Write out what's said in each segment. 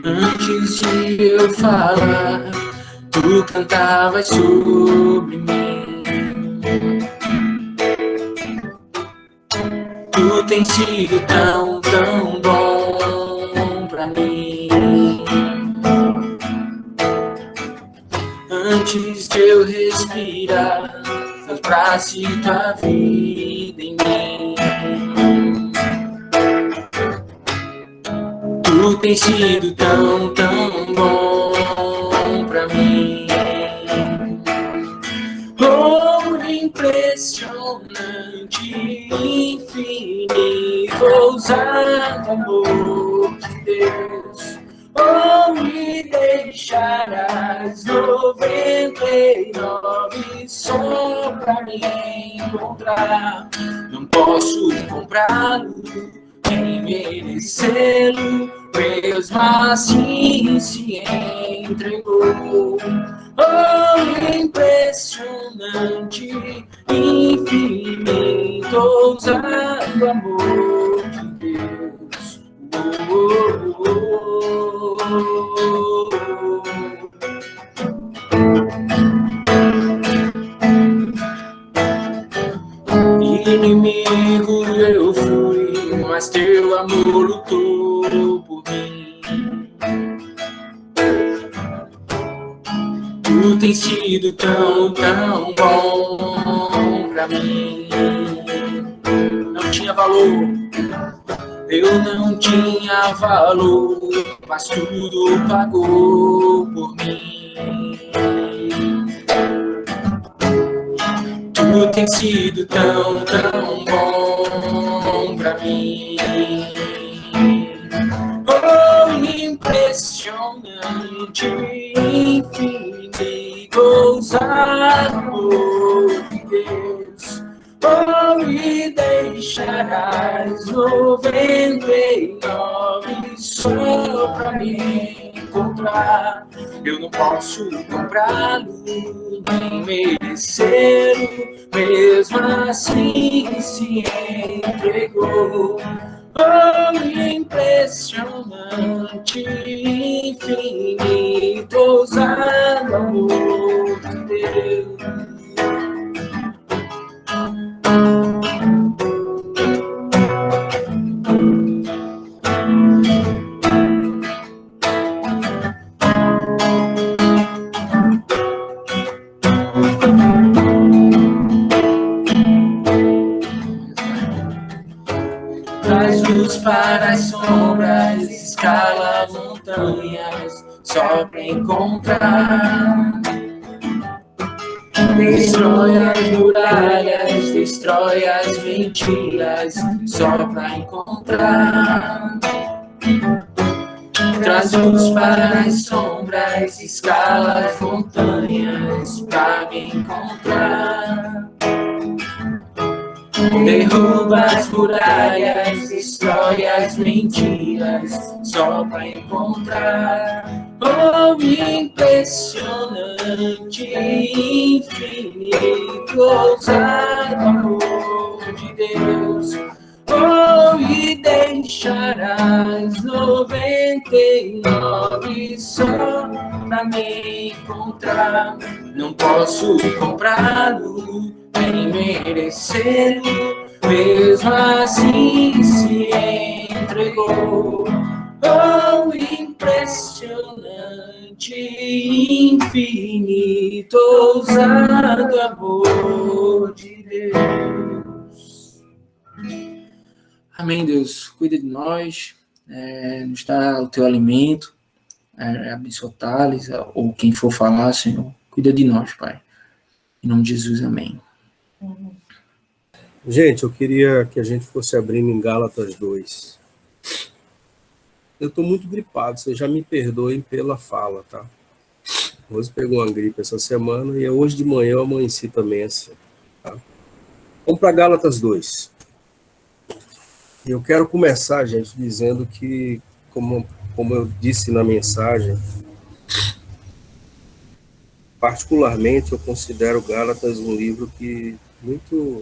Antes de eu falar, tu cantavas sobre mim. Tu tens sido tão, tão bom pra mim. Antes de eu respirar, soprasse tua vida em mim. Tu tens sido tão, tão bom pra mim. Oh, impressionante, infinito, ousado amor de Deus. Oh, me deixarás 99 só pra me encontrar. Não posso comprá-lo, nem merecê-lo, mesmo assim se entregou. Oh, impressionante, infinito, ousado amor de Deus. Inimigo eu fui, mas teu amor lutou por mim. Tu tens sido tão, tão bom pra mim. Não tinha valor, eu não tinha valor, mas tudo pagou por mim. Tu tens sido tão, tão bom pra mim. Oh, impressionante, infinito, ousado amor de Deus. Oh, me deixarás 99 só pra me encontrar. Eu não posso comprá-lo, nem merecê-lo, mesmo assim se entregou. Oh, impressionante, infinito, ousado amor de Deus. Traz luz para as sombras, escala montanhas, só pra encontrar. Destrói as muralhas, destrói as mentiras, só pra encontrar. Traz luz para as sombras, escala as montanhas, pra me encontrar. Derruba as muralhas, destrói as mentiras, só pra encontrar. Oh, impressionante, infinito, ousado amor de Deus. Oh, e deixarás 99 só pra me encontrar. Não posso comprá-lo, nem merecê-lo, mesmo assim se entregou. Oh, impressionante, infinito, ousado amor de Deus. Amém, Deus. Cuida de nós, nos dá o teu alimento, abençoa Thales, ou quem for falar, Senhor. Cuida de nós, Pai. Em nome de Jesus, amém. Gente, eu queria que a gente fosse abrindo em Gálatas 2. Eu estou muito gripado, vocês já me perdoem pela fala, tá? Rose pegou uma gripe essa semana e hoje de manhã eu amanheci também assim, tá? Vamos para Gálatas 2. Eu quero começar, gente, dizendo que, como eu disse na mensagem, particularmente, eu considero Gálatas um livro que muito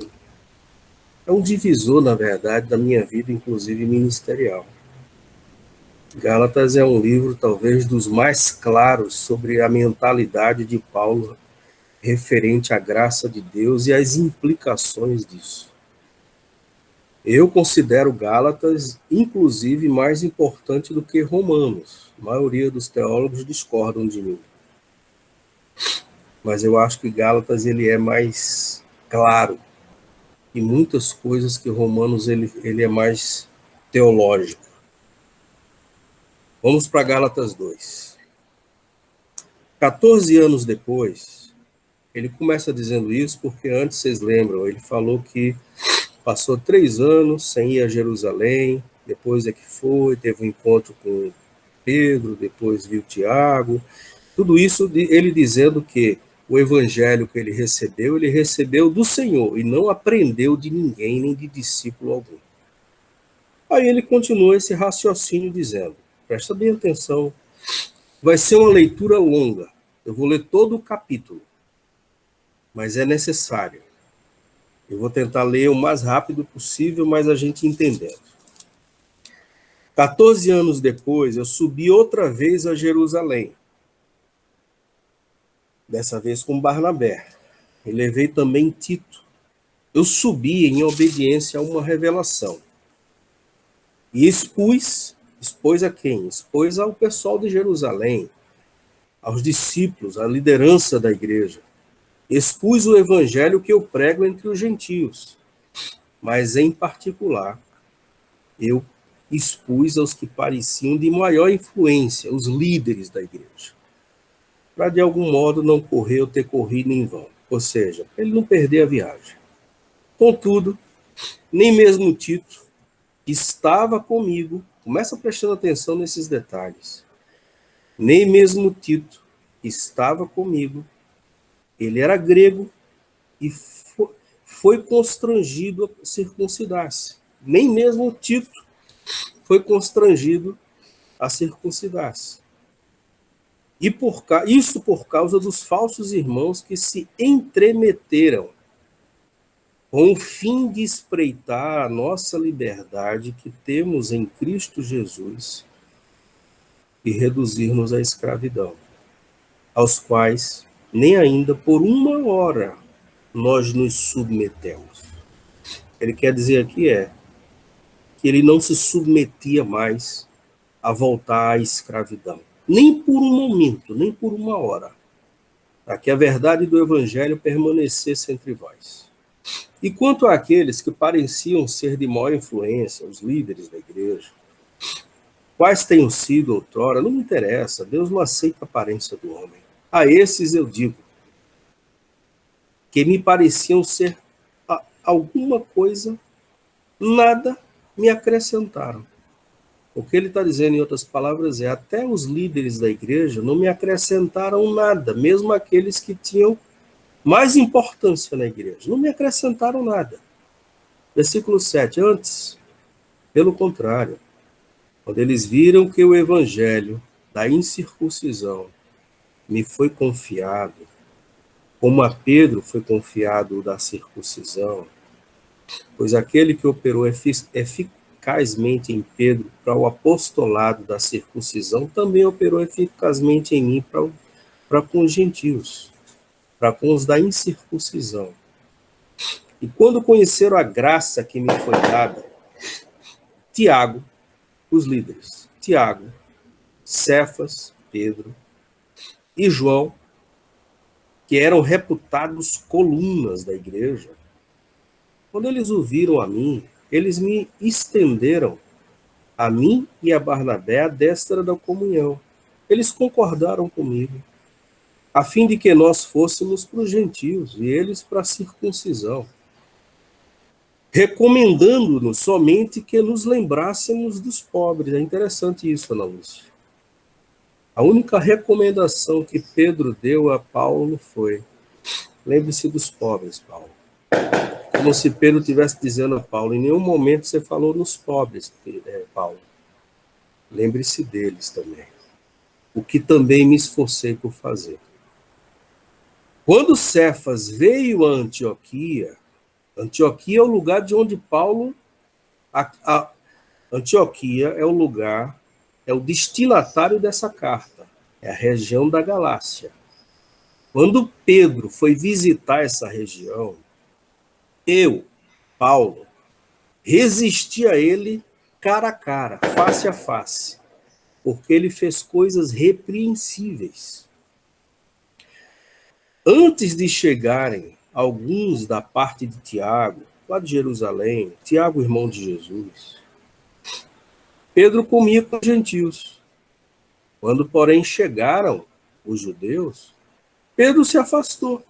é um divisor, na verdade, da minha vida, inclusive ministerial. Gálatas é um livro, talvez, dos mais claros sobre a mentalidade de Paulo referente à graça de Deus e às implicações disso. Eu considero Gálatas, inclusive, mais importante do que Romanos. A maioria dos teólogos discordam de mim. Mas eu acho que Gálatas ele é mais claro e muitas coisas que Romanos ele é mais teológico. Vamos para Gálatas 2. 14 anos depois, ele começa dizendo isso porque antes, vocês lembram, ele falou que passou 3 anos sem ir a Jerusalém, depois é que foi, teve um encontro com Pedro, depois viu Tiago, tudo isso ele dizendo que o evangelho que ele recebeu do Senhor e não aprendeu de ninguém, nem de discípulo algum. Aí ele continua esse raciocínio dizendo, presta bem atenção, vai ser uma leitura longa, eu vou ler todo o capítulo, mas é necessário. Eu vou tentar ler o mais rápido possível, mas a gente entendendo. 14 anos depois, eu subi outra vez a Jerusalém, dessa vez com Barnabé, e levei também Tito. Eu subi em obediência a uma revelação. E expus a quem? Expus ao pessoal de Jerusalém, aos discípulos, à liderança da igreja. Expus o evangelho que eu prego entre os gentios, mas em particular, eu expus aos que pareciam de maior influência, os líderes da igreja, para de algum modo não correr ou ter corrido em vão, ou seja, ele não perder a viagem. Contudo, nem mesmo Tito, que estava comigo, começa prestando atenção nesses detalhes, nem mesmo Tito, que estava comigo, ele era grego e foi constrangido a circuncidar-se. Nem mesmo Tito foi constrangido a circuncidar-se. E isso por causa dos falsos irmãos que se entremeteram com o fim de espreitar a nossa liberdade que temos em Cristo Jesus e reduzir-nos à escravidão, aos quais nem ainda por uma hora nós nos submetemos. Ele quer dizer aqui que ele não se submetia mais a voltar à escravidão, nem por um momento, nem por uma hora, para que a verdade do evangelho permanecesse entre vós. E quanto àqueles que pareciam ser de maior influência, os líderes da igreja, quais tenham sido outrora, não me interessa, Deus não aceita a aparência do homem. A esses eu digo, que me pareciam ser alguma coisa, nada me acrescentaram. O que ele está dizendo, em outras palavras, até os líderes da igreja não me acrescentaram nada, mesmo aqueles que tinham mais importância na igreja, não me acrescentaram nada. Versículo 7, antes, pelo contrário, quando eles viram que o evangelho da incircuncisão me foi confiado, como a Pedro foi confiado o da circuncisão, pois aquele que operou eficazmente em Pedro para o apostolado da circuncisão, também operou eficazmente em mim para com os gentios, para com os da incircuncisão. E quando conheceram a graça que me foi dada, Tiago, os líderes, Tiago, Cefas, Pedro e João, que eram reputados colunas da igreja, quando eles ouviram a mim, eles me estenderam, a mim e a Barnabé, a destra da comunhão. Eles concordaram comigo, a fim de que nós fôssemos para os gentios e eles para a circuncisão, recomendando-nos somente que nos lembrássemos dos pobres. É interessante isso, Ana Lúcia. A única recomendação que Pedro deu a Paulo foi: lembre-se dos pobres, Paulo. Como se Pedro estivesse dizendo a Paulo, em nenhum momento você falou nos pobres, Paulo. Lembre-se deles também. O que também me esforcei por fazer. Quando Cefas veio a Antioquia, Antioquia é o lugar de onde Paulo... Antioquia é o lugar, é o destinatário dessa carta, é a região da Galácia. Quando Pedro foi visitar essa região, Paulo, resisti a ele cara a cara, face a face, porque ele fez coisas repreensíveis. Antes de chegarem alguns da parte de Tiago, lá de Jerusalém, Tiago, irmão de Jesus, Pedro comia com os gentios. Quando, porém, chegaram os judeus, Pedro se afastou.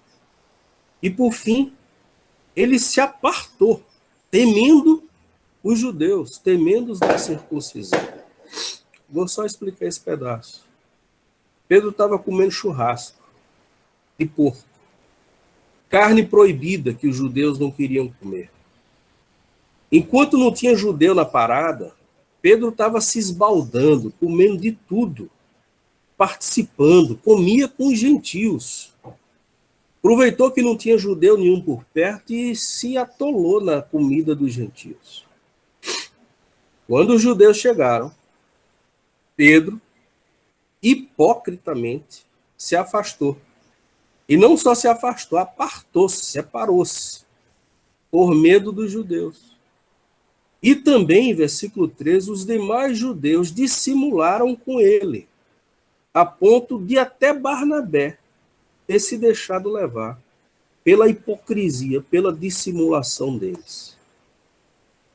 E, por fim, ele se apartou, temendo os judeus, temendo os da circuncisão. Vou só explicar esse pedaço. Pedro estava comendo churrasco de porco, carne proibida que os judeus não queriam comer. Enquanto não tinha judeu na parada, Pedro estava se esbaldando, comendo de tudo, participando, comia com os gentios. Aproveitou que não tinha judeu nenhum por perto e se atolou na comida dos gentios. Quando os judeus chegaram, Pedro, hipocritamente, se afastou. E não só se afastou, apartou-se, separou-se, por medo dos judeus. E também, em versículo 13, os demais judeus dissimularam com ele, a ponto de até Barnabé ter se deixado levar pela hipocrisia, pela dissimulação deles.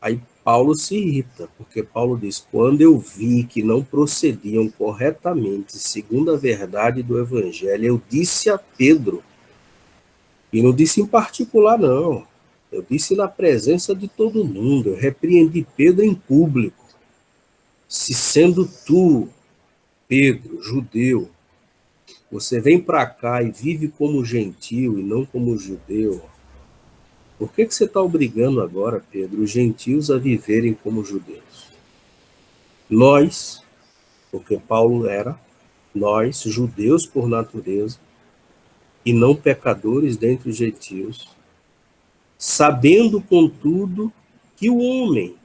Aí Paulo se irrita, porque Paulo diz, quando eu vi que não procediam corretamente, segundo a verdade do evangelho, eu disse a Pedro, e não disse em particular não, eu disse na presença de todo mundo, eu repreendi Pedro em público. Se sendo tu, Pedro, judeu, você vem para cá e vive como gentio e não como judeu, por que você está obrigando agora, Pedro, os gentios a viverem como judeus? Nós, porque Paulo era, nós, judeus por natureza, e não pecadores dentre os gentios, sabendo, contudo, que o homem,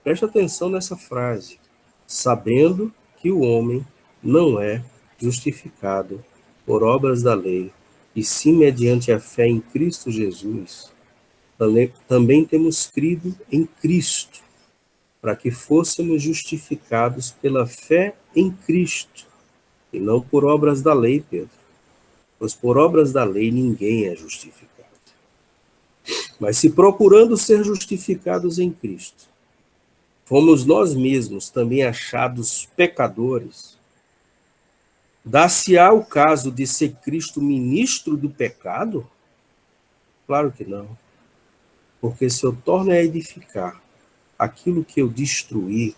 presta atenção nessa frase, sabendo que o homem não é justificado por obras da lei, e sim mediante a fé em Cristo Jesus, também temos crido em Cristo, para que fôssemos justificados pela fé em Cristo, e não por obras da lei, Pedro. Pois por obras da lei ninguém é justificado. Mas se procurando ser justificados em Cristo, fomos nós mesmos também achados pecadores, dá-se-á o caso de ser Cristo ministro do pecado? Claro que não. Porque se eu torno a edificar aquilo que eu destruí,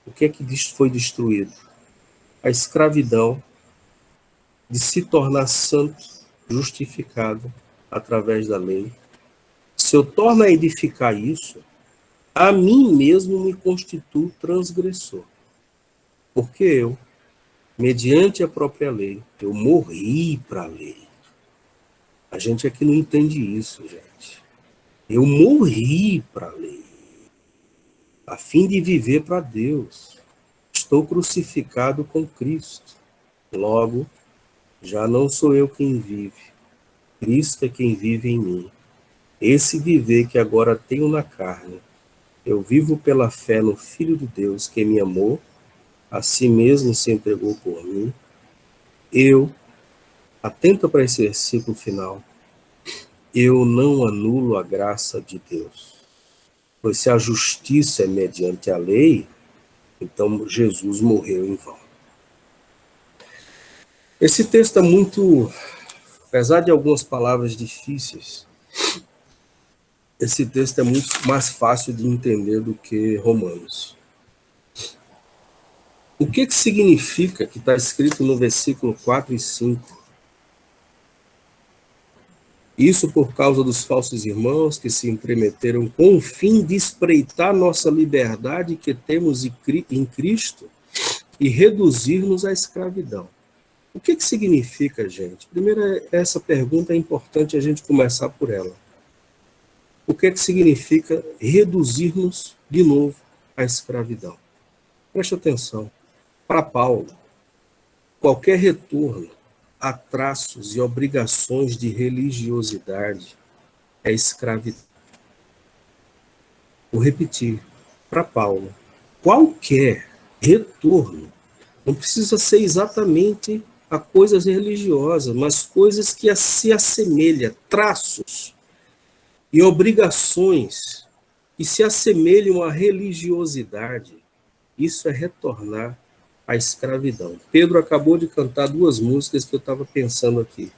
o que é que foi destruído? A escravidão de se tornar santo, justificado através da lei. Se eu torno a edificar isso, a mim mesmo me constituo transgressor. Porque eu, mediante a própria lei, eu morri para a lei. A gente aqui não entende isso, gente. Eu morri para a lei, a fim de viver para Deus. Estou crucificado com Cristo. Logo, já não sou eu quem vive, Cristo é quem vive em mim. Esse viver que agora tenho na carne, eu vivo pela fé no Filho de Deus que me amou, a si mesmo se entregou por mim. Eu, atenta para esse versículo final, eu não anulo a graça de Deus. Pois se a justiça é mediante a lei, então Jesus morreu em vão. Esse texto é muito, apesar de algumas palavras difíceis, esse texto é muito mais fácil de entender do que Romanos. O que significa que está escrito no versículo 4 e 5? Isso por causa dos falsos irmãos que se entremeteram com o fim de espreitar nossa liberdade que temos em Cristo e reduzir-nos à escravidão. O que significa, gente? Primeiro, essa pergunta é importante a gente começar por ela. O que significa reduzirmos de novo à escravidão? Preste atenção. Para Paulo, qualquer retorno a traços e obrigações de religiosidade é escravidão. Vou repetir. Para Paulo, qualquer retorno não precisa ser exatamente a coisas religiosas, mas coisas que se assemelham, traços e obrigações que se assemelham à religiosidade. Isso é retornar à escravidão. Pedro acabou de cantar duas músicas que eu estava pensando aqui.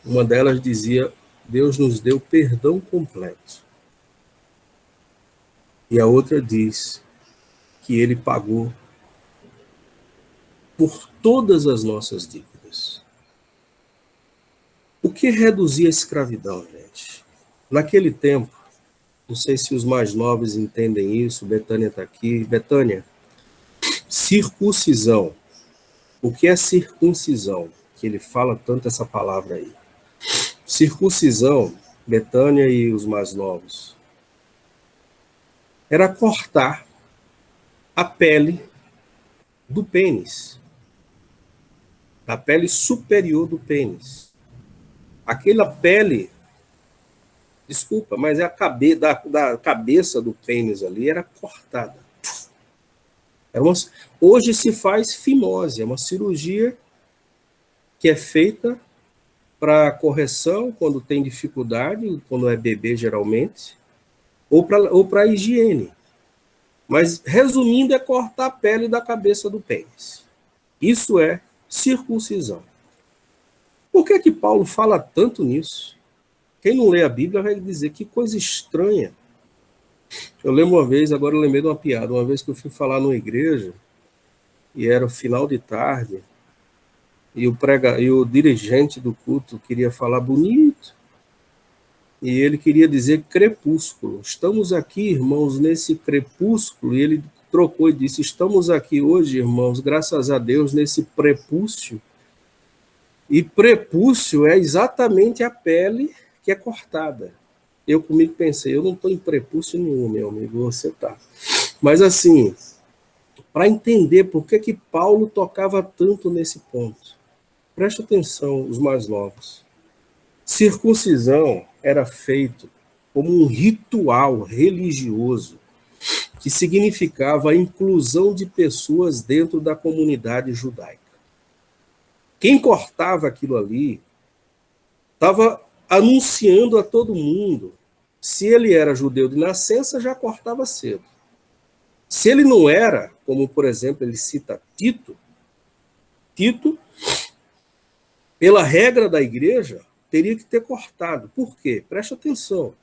Uma delas dizia: Deus nos deu perdão completo. E a outra diz que ele pagou por todas as nossas dívidas. O que reduzia a escravidão, gente? Naquele tempo, não sei se os mais novos entendem isso, Betânia está aqui. Betânia, circuncisão. O que é circuncisão? Que ele fala tanto essa palavra aí. Circuncisão, Betânia e os mais novos, era cortar a pele do pênis, da pele superior do pênis. Aquela pele, desculpa, mas a da cabeça do pênis ali era cortada. Hoje se faz fimose, é uma cirurgia que é feita para correção quando tem dificuldade, quando é bebê geralmente, ou para higiene. Mas, resumindo, é cortar a pele da cabeça do pênis. Isso é circuncisão. Por que Paulo fala tanto nisso? Quem não lê a Bíblia vai dizer que coisa estranha. Eu lembro uma vez, agora eu lembrei de uma piada, uma vez que eu fui falar numa igreja, e era o final de tarde, e o dirigente do culto queria falar bonito, e ele queria dizer crepúsculo. Estamos aqui, irmãos, nesse crepúsculo, e ele trocou e disse: estamos aqui hoje, irmãos, graças a Deus, nesse prepúcio. E prepúcio é exatamente a pele que é cortada. Eu comigo pensei, eu não estou em prepúcio nenhum, meu amigo, você está. Mas assim, para entender por que Paulo tocava tanto nesse ponto, preste atenção, os mais novos. Circuncisão era feito como um ritual religioso que significava a inclusão de pessoas dentro da comunidade judaica. Quem cortava aquilo ali estava anunciando a todo mundo. Se ele era judeu de nascença, já cortava cedo. Se ele não era, como por exemplo ele cita Tito, pela regra da igreja, teria que ter cortado. Por quê? Preste atenção.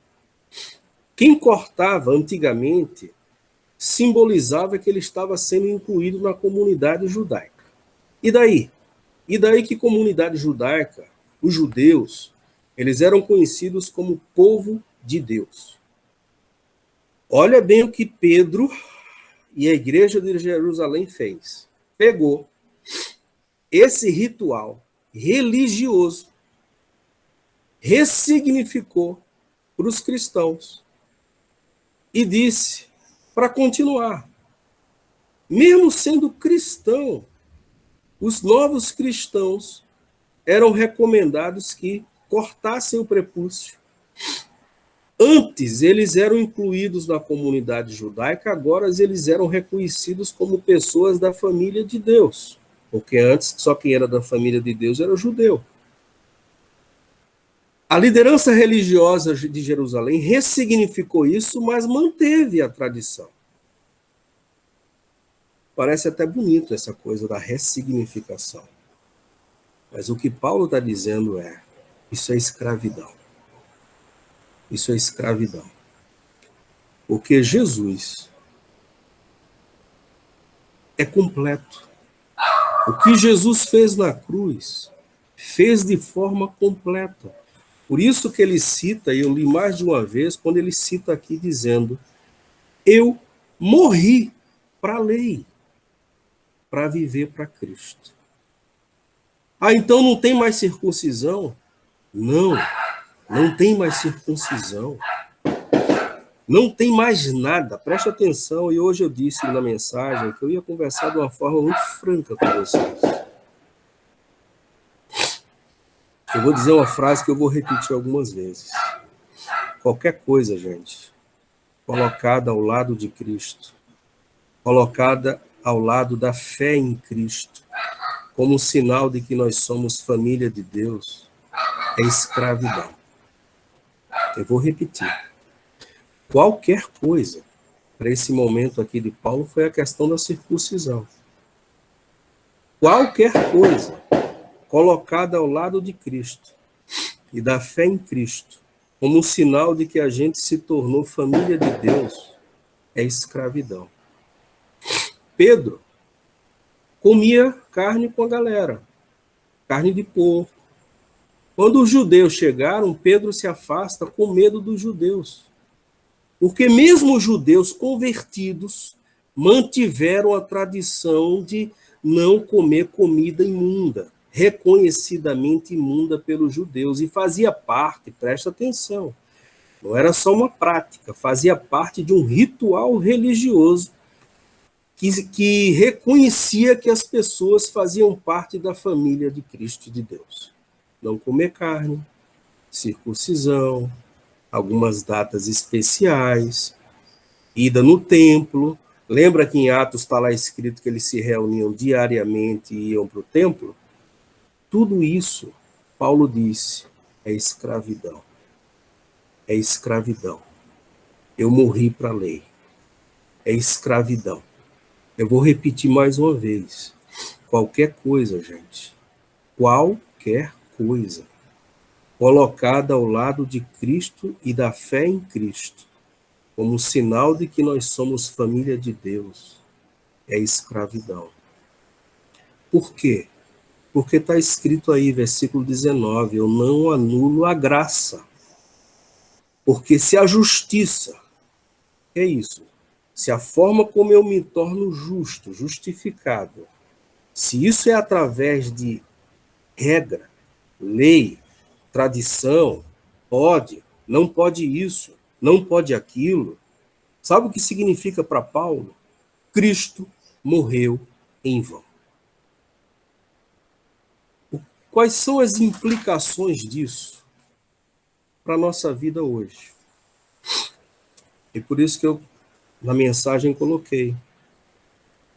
Quem cortava antigamente simbolizava que ele estava sendo incluído na comunidade judaica. E daí? E daí que comunidade judaica, os judeus, eles eram conhecidos como povo de Deus. Olha bem o que Pedro e a igreja de Jerusalém fez. Pegou esse ritual religioso, ressignificou para os cristãos e disse para continuar. Mesmo sendo cristão, os novos cristãos eram recomendados que cortassem o prepúcio. Antes, eles eram incluídos na comunidade judaica, agora eles eram reconhecidos como pessoas da família de Deus, porque antes só quem era da família de Deus era judeu. A liderança religiosa de Jerusalém ressignificou isso, mas manteve a tradição. Parece até bonito essa coisa da ressignificação. Mas o que Paulo está dizendo é: isso é escravidão. Isso é escravidão. Porque Jesus é completo. O que Jesus fez na cruz, fez de forma completa. Por isso que ele cita, e eu li mais de uma vez, quando ele cita aqui dizendo: eu morri para a lei, para viver para Cristo. Ah, então não tem mais circuncisão? Não, não tem mais circuncisão. Não tem mais nada, preste atenção, e hoje eu disse na mensagem que eu ia conversar de uma forma muito franca com vocês. Eu vou dizer uma frase que eu vou repetir algumas vezes. Qualquer coisa, gente, colocada ao lado de Cristo, colocada ao lado da fé em Cristo, como sinal de que nós somos família de Deus, é escravidão. Eu vou repetir. Qualquer coisa, para esse momento aqui de Paulo, foi a questão da circuncisão. Qualquer coisa colocada ao lado de Cristo e da fé em Cristo, como um sinal de que a gente se tornou família de Deus, é escravidão. Pedro comia carne com a galera, carne de porco. Quando os judeus chegaram, Pedro se afasta com medo dos judeus. Porque mesmo os judeus convertidos mantiveram a tradição de não comer comida imunda, reconhecidamente imunda pelos judeus, e fazia parte, presta atenção, não era só uma prática, fazia parte de um ritual religioso que reconhecia que as pessoas faziam parte da família de Cristo de Deus. Não comer carne, circuncisão, algumas datas especiais, ida no templo. Lembra que em Atos está lá escrito que eles se reuniam diariamente e iam para o templo? Tudo isso, Paulo disse, é escravidão. É escravidão. Eu morri para a lei. É escravidão. Eu vou repetir mais uma vez. Qualquer coisa, gente. Qualquer coisa colocada ao lado de Cristo e da fé em Cristo, como sinal de que nós somos família de Deus, é escravidão. Por quê? Porque está escrito aí, versículo 19, eu não anulo a graça. Porque se a justiça, é isso, se a forma como eu me torno justo, justificado, se isso é através de regra, lei, tradição, pode, não pode isso, não pode aquilo. Sabe o que significa para Paulo? Cristo morreu em vão. Quais são as implicações disso para a nossa vida hoje? E por isso que eu, na mensagem, coloquei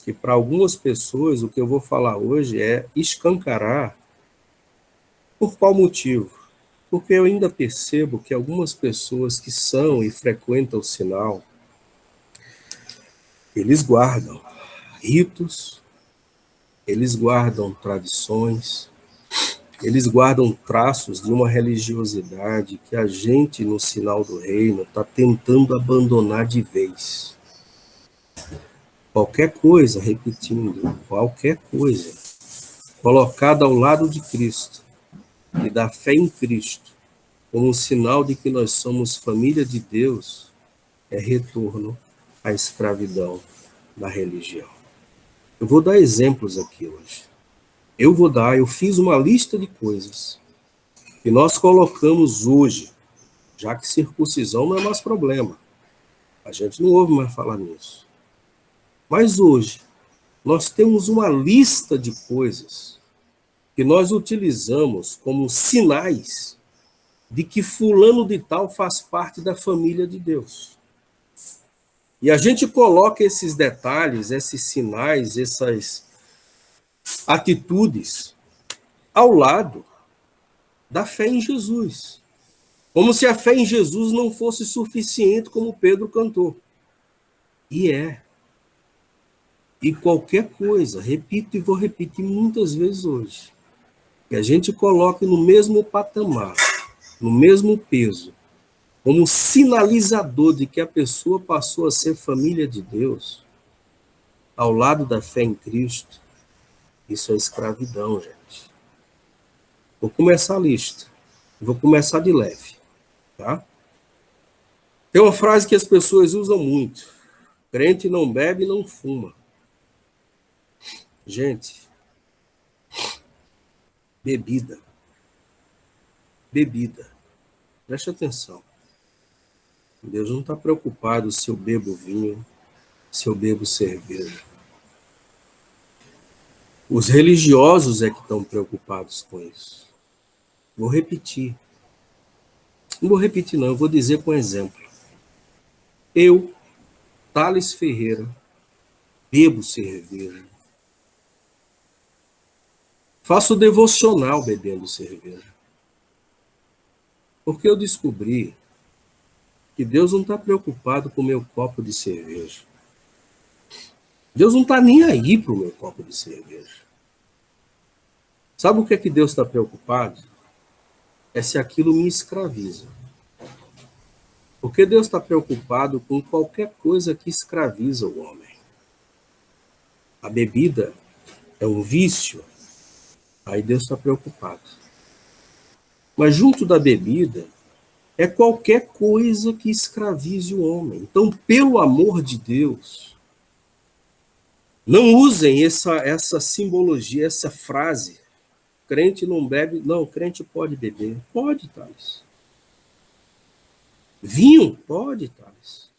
que para algumas pessoas o que eu vou falar hoje é escancarar. Por qual motivo? Porque eu ainda percebo que algumas pessoas que são e frequentam o sinal, eles guardam ritos, eles guardam tradições, eles guardam traços de uma religiosidade que a gente, no sinal do reino, está tentando abandonar de vez. Qualquer coisa, repetindo, qualquer coisa, colocada ao lado de Cristo e da fé em Cristo, como um sinal de que nós somos família de Deus, é retorno à escravidão da religião. Eu vou dar exemplos aqui hoje. Eu fiz uma lista de coisas que nós colocamos hoje, já que circuncisão não é mais problema. A gente não ouve mais falar nisso. Mas hoje, nós temos uma lista de coisas que nós utilizamos como sinais de que fulano de tal faz parte da família de Deus. E a gente coloca esses detalhes, esses sinais, essas atitudes ao lado da fé em Jesus. Como se a fé em Jesus não fosse suficiente, como Pedro cantou. E é. E qualquer coisa, repito e vou repetir muitas vezes hoje, que a gente coloque no mesmo patamar, no mesmo peso, como sinalizador de que a pessoa passou a ser família de Deus, ao lado da fé em Cristo, isso é escravidão, gente. Vou começar a lista. Vou começar de leve, tá? Tem uma frase que as pessoas usam muito. Crente não bebe, não fuma. Gente, Bebida. Bebida. Preste atenção. Deus não está preocupado se eu bebo vinho, se eu bebo cerveja. Os religiosos é que estão preocupados com isso. Vou repetir. Não vou repetir, não. Eu vou dizer com exemplo. Eu, Thales Ferreira, bebo cerveja. Faço devocional bebendo cerveja. Porque eu descobri que Deus não está preocupado com o meu copo de cerveja. Deus não está nem aí para o meu copo de cerveja. Sabe o que é que Deus está preocupado? É se aquilo me escraviza. Porque Deus está preocupado com qualquer coisa que escraviza o homem. A bebida é um vício, aí Deus está preocupado. Mas junto da bebida é qualquer coisa que escravize o homem. Então, pelo amor de Deus, não usem essa simbologia, essa frase. Crente não bebe. Não, crente pode beber. Pode, Thales. Vinho? Pode, Thales.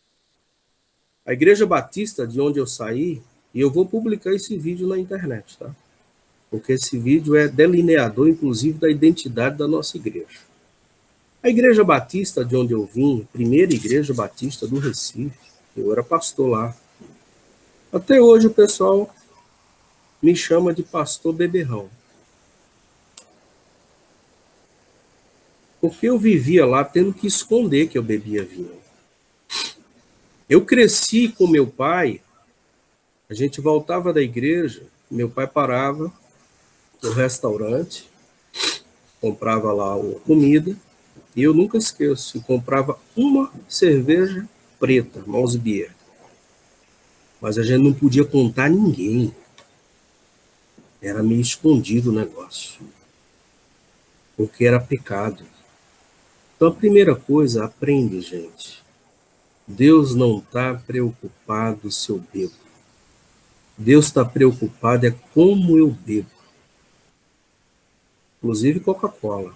A Igreja Batista, de onde eu saí, e eu vou publicar esse vídeo na internet, tá? Porque esse vídeo é delineador, inclusive, da identidade da nossa igreja. A Igreja Batista, de onde eu vim, primeira Igreja Batista do Recife, eu era pastor lá. Até hoje o pessoal me chama de pastor beberrão. Porque eu vivia lá tendo que esconder que eu bebia vinho. Eu cresci com meu pai, a gente voltava da igreja, meu pai parava no restaurante, comprava lá a comida, e eu nunca esqueço, comprava uma cerveja preta, Mouse Beer. Mas a gente não podia contar a ninguém. Era meio escondido o negócio. Porque era pecado. Então a primeira coisa, aprende, gente. Deus não está preocupado se eu bebo. Deus está preocupado é como eu bebo. Inclusive Coca-Cola.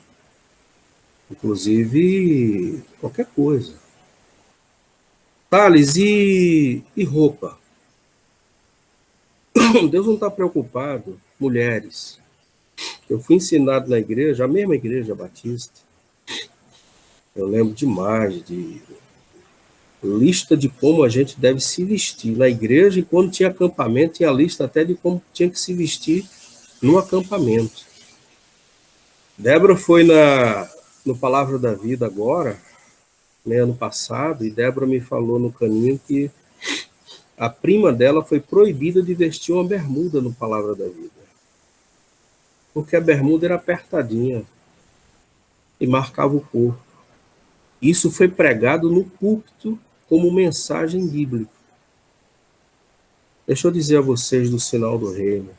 Inclusive qualquer coisa. Thales, e roupa? Deus não está preocupado, mulheres. Eu fui ensinado na igreja, a mesma igreja batista. Eu lembro demais de lista de como a gente deve se vestir na igreja, e quando tinha acampamento, tinha lista até de como tinha que se vestir no acampamento. Débora foi no Palavra da Vida agora, né, ano passado, e Débora me falou no caminho que a prima dela foi proibida de vestir uma bermuda no Palavra da Vida. Porque a bermuda era apertadinha e marcava o corpo. Isso foi pregado no púlpito como mensagem bíblica. Deixa eu dizer a vocês do sinal do reino.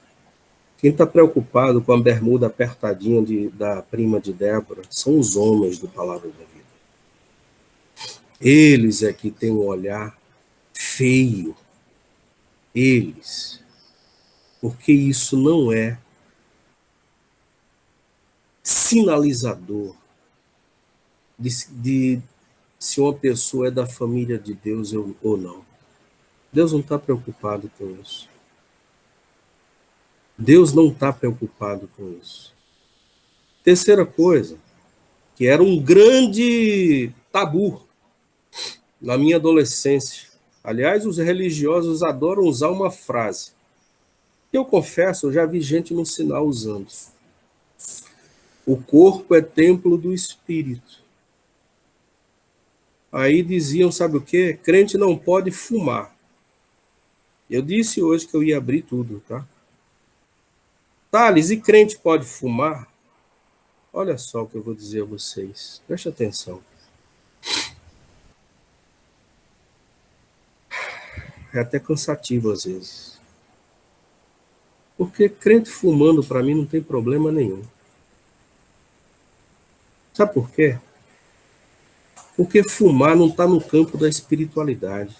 Quem está preocupado com a bermuda apertadinha da prima de Débora são os homens do Palavra da Vida. Eles é que têm um olhar feio. Eles. Porque isso não é sinalizador de se uma pessoa é da família de Deus ou não. Deus não está preocupado com isso. Deus não está preocupado com isso. Terceira coisa, que era um grande tabu na minha adolescência. Aliás, os religiosos adoram usar uma frase. Eu confesso, eu já vi gente no sinal usando. O corpo é templo do Espírito. Aí diziam, sabe o quê? Crente não pode fumar. Eu disse hoje que eu ia abrir tudo, tá? Thales, e crente pode fumar? Olha só o que eu vou dizer a vocês. Preste atenção. É até cansativo às vezes. Porque crente fumando, para mim, não tem problema nenhum. Sabe por quê? Porque fumar não está no campo da espiritualidade.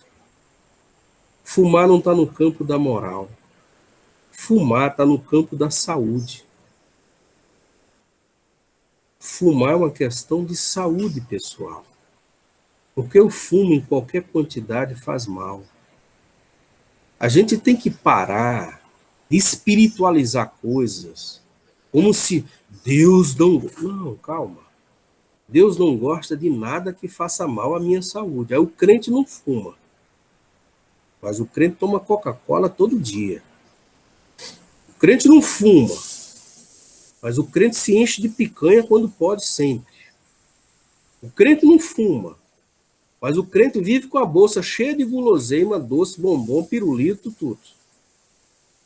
Fumar não está no campo da moral. Fumar está no campo da saúde. Fumar é uma questão de saúde pessoal. Porque o fumo em qualquer quantidade faz mal. A gente tem que parar de espiritualizar coisas como se Deus não... Não, calma. Deus não gosta de nada que faça mal à minha saúde. Aí o crente não fuma. Mas o crente toma Coca-Cola todo dia. O crente não fuma. Mas o crente se enche de picanha quando pode, sempre. O crente não fuma. Mas o crente vive com a bolsa cheia de guloseima, doce, bombom, pirulito, tudo.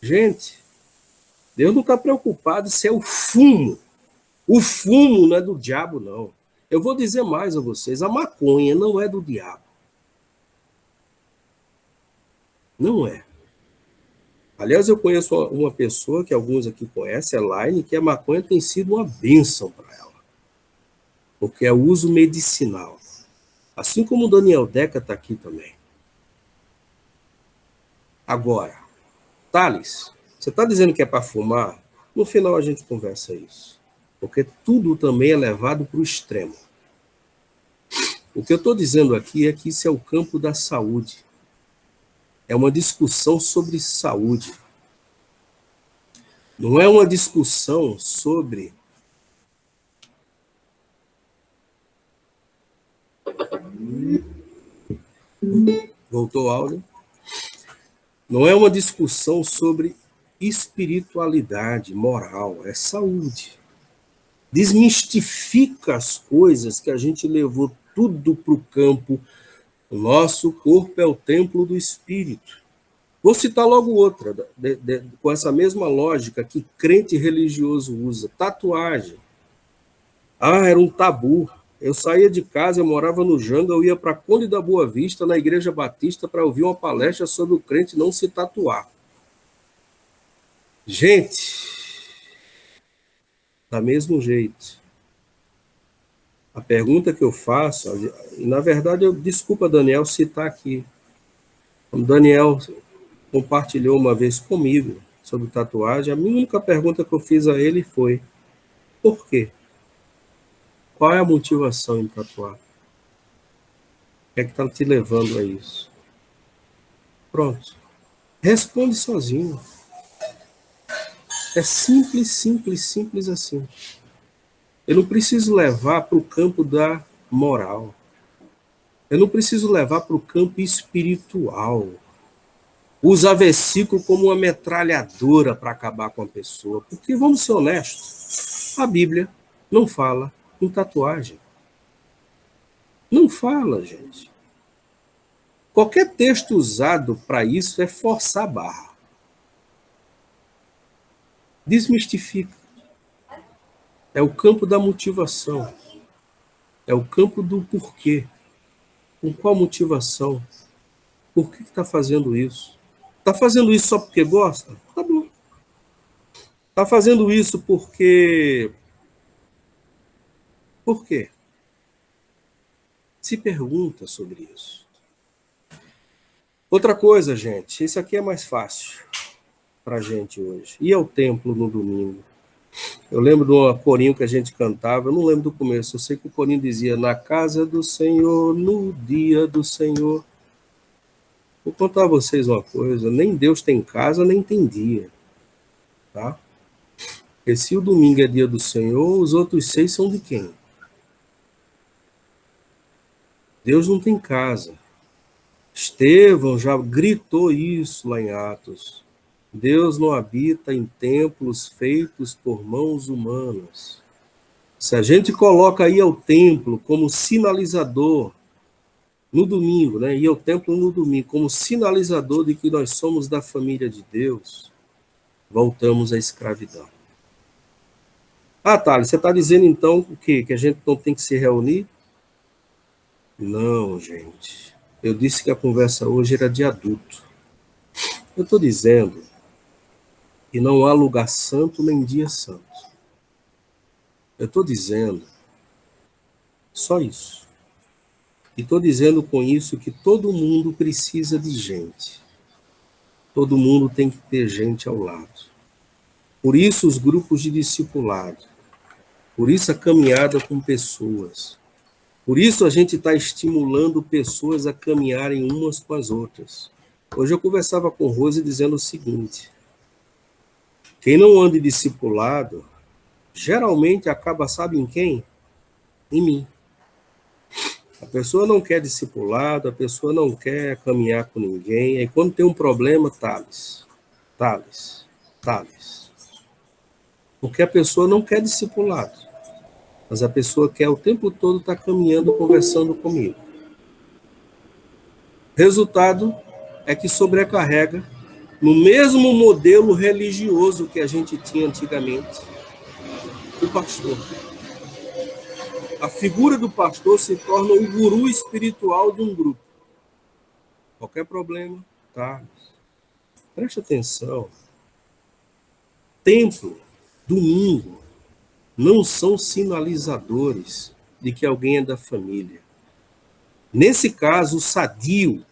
Gente, Deus não está preocupado se é o fumo. O fumo não é do diabo, não. Eu vou dizer mais a vocês, a maconha não é do diabo. Não é. Aliás, eu conheço uma pessoa que alguns aqui conhecem, Elaine, que a maconha tem sido uma bênção para ela. Porque é uso medicinal. Assim como o Daniel Deca está aqui também. Agora, Thales, você está dizendo que é para fumar? No final a gente conversa isso. Porque tudo também é levado para o extremo. O que eu estou dizendo aqui é que isso é o campo da saúde. É uma discussão sobre saúde. Não é uma discussão sobre... Voltou o áudio? Não é uma discussão sobre espiritualidade, moral, é saúde. Desmistifica as coisas que a gente levou tudo para o campo. O nosso corpo é o templo do Espírito. Vou citar logo outra, com essa mesma lógica que crente religioso usa. Tatuagem. Ah, era um tabu. Eu saía de casa, eu morava no Janga, eu ia para Conde da Boa Vista, na Igreja Batista, para ouvir uma palestra sobre o crente não se tatuar. Gente, da mesmo jeito. A pergunta que eu faço, e na verdade, desculpa, Daniel, citar aqui. O Daniel compartilhou uma vez comigo sobre tatuagem. A minha única pergunta que eu fiz a ele foi: por quê? Qual é a motivação em tatuar? O que é que está te levando a isso? Pronto. Responde sozinho. É simples, simples, simples assim. Eu não preciso levar para o campo da moral. Eu não preciso levar para o campo espiritual. Usar versículo como uma metralhadora para acabar com a pessoa. Porque, vamos ser honestos, a Bíblia não fala em tatuagem. Não fala, gente. Qualquer texto usado para isso é forçar a barra. Desmistifica. É o campo da motivação. É o campo do porquê. Com qual motivação? Por que está fazendo isso? Está fazendo isso só porque gosta? Tá bom. Está fazendo isso porque... Por quê? Se pergunta sobre isso. Outra coisa, gente, isso aqui é mais fácil para a gente hoje. Ir ao templo no domingo. Eu lembro de um corinho que a gente cantava, eu não lembro do começo, eu sei que o corinho dizia: na casa do Senhor, no dia do Senhor. Vou contar a vocês uma coisa, nem Deus tem casa, nem tem dia. Tá? E se o domingo é dia do Senhor, os outros 6 são de quem? Deus não tem casa. Estevão já gritou isso lá em Atos. Deus não habita em templos feitos por mãos humanas. Se a gente coloca aí ao templo como sinalizador, no domingo, né? Ir ao templo no domingo, como sinalizador de que nós somos da família de Deus, voltamos à escravidão. Ah, Thales, você está dizendo então o quê? Que a gente não tem que se reunir? Não, gente. Eu disse que a conversa hoje era de adulto. Eu estou dizendo que não há lugar santo nem dia santo. Eu estou dizendo só isso. E estou dizendo com isso que todo mundo precisa de gente. Todo mundo tem que ter gente ao lado. Por isso os grupos de discipulado. Por isso a caminhada com pessoas. Por isso a gente está estimulando pessoas a caminharem umas com as outras. Hoje eu conversava com Rose dizendo o seguinte: quem não anda discipulado, geralmente acaba, sabe em quem? Em mim. A pessoa não quer discipulado, a pessoa não quer caminhar com ninguém, aí quando tem um problema, Thales. Porque a pessoa não quer discipulado, mas a pessoa quer o tempo todo estar caminhando, conversando comigo. Resultado é que sobrecarrega no mesmo modelo religioso que a gente tinha antigamente, o pastor. A figura do pastor se torna o guru espiritual de um grupo. Qualquer problema, tá? Preste atenção. Templo, domingo, não são sinalizadores de que alguém é da família. Nesse caso, o sadio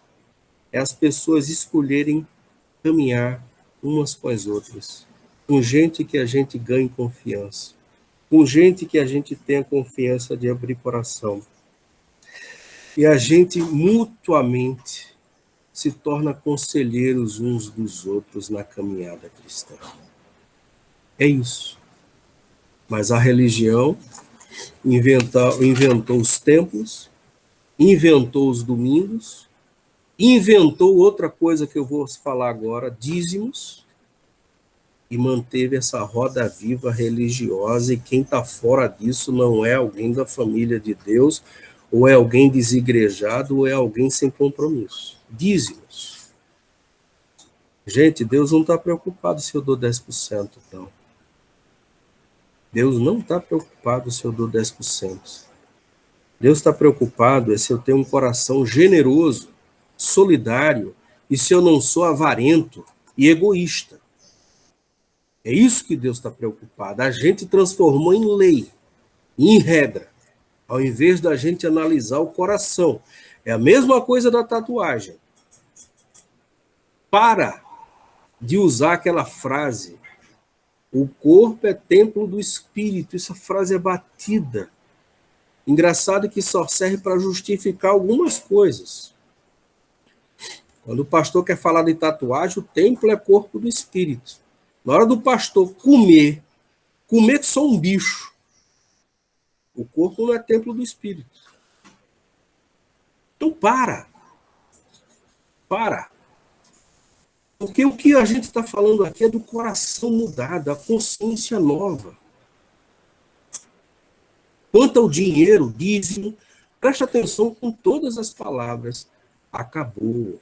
é as pessoas escolherem caminhar umas com as outras, com gente que a gente ganhe confiança, com gente que a gente tenha confiança de abrir coração. E a gente mutuamente se torna conselheiros uns dos outros na caminhada cristã. É isso. Mas a religião inventou os templos, inventou os domingos, inventou outra coisa que eu vou falar agora, dízimos, e manteve essa roda viva religiosa, e quem está fora disso não é alguém da família de Deus, ou é alguém desigrejado, ou é alguém sem compromisso. Dízimos. Gente, Deus não está preocupado se eu dou 10%, não. Deus não está preocupado se eu dou 10%. Deus está preocupado se eu tenho um coração generoso, solidário, e se eu não sou avarento e egoísta. É isso que Deus está preocupado. A gente transformou em lei, em regra, ao invés da gente analisar o coração. É a mesma coisa da tatuagem. Para de usar aquela frase: o corpo é templo do espírito. Essa frase é batida. Engraçado que só serve para justificar algumas coisas. Quando o pastor quer falar de tatuagem, o templo é corpo do espírito. Na hora do pastor comer só um bicho, o corpo não é templo do espírito. Então para. Porque o que a gente está falando aqui é do coração mudado, a consciência nova. Quanto ao dinheiro, dízimo, preste atenção com todas as palavras. Acabou.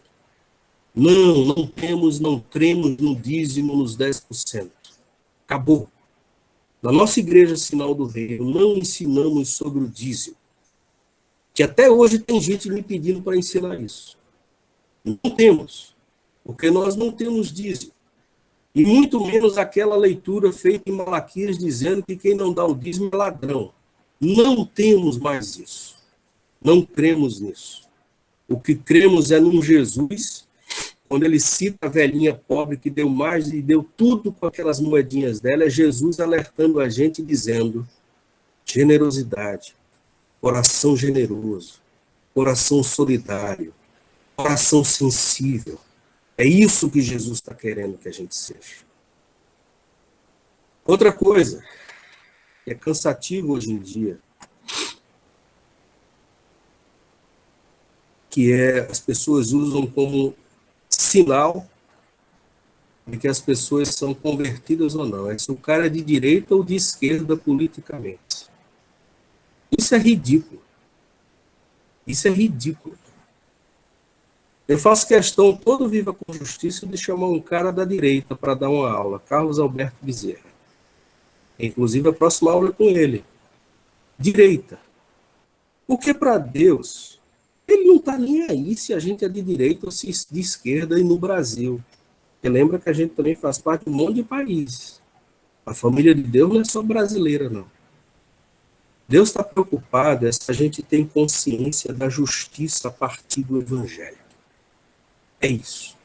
Não cremos no dízimo, nos 10%. Acabou. Na nossa igreja Sinal do Reino, não ensinamos sobre o dízimo. Que até hoje tem gente me pedindo para ensinar isso. Não temos. Porque nós não temos dízimo. E muito menos aquela leitura feita em Malaquias dizendo que quem não dá o dízimo é ladrão. Não temos mais isso. Não cremos nisso. O que cremos é num Jesus, quando ele cita a velhinha pobre que deu mais e deu tudo com aquelas moedinhas dela, é Jesus alertando a gente dizendo: generosidade, coração generoso, coração solidário, coração sensível. É isso que Jesus está querendo que a gente seja. Outra coisa que é cansativo hoje em dia, que as pessoas usam como sinal de que as pessoas são convertidas ou não. É se o cara é de direita ou de esquerda politicamente. Isso é ridículo. Isso é ridículo. Eu faço questão, todo Viva com Justiça, de chamar um cara da direita para dar uma aula, Carlos Alberto Bezerra. Inclusive, a próxima aula é com ele. Direita. Porque para Deus, ele não está nem aí se a gente é de direita ou se de esquerda e no Brasil. Porque lembra que a gente também faz parte de um monte de países. A família de Deus não é só brasileira, não. Deus está preocupado se a gente tem consciência da justiça a partir do Evangelho. É isso.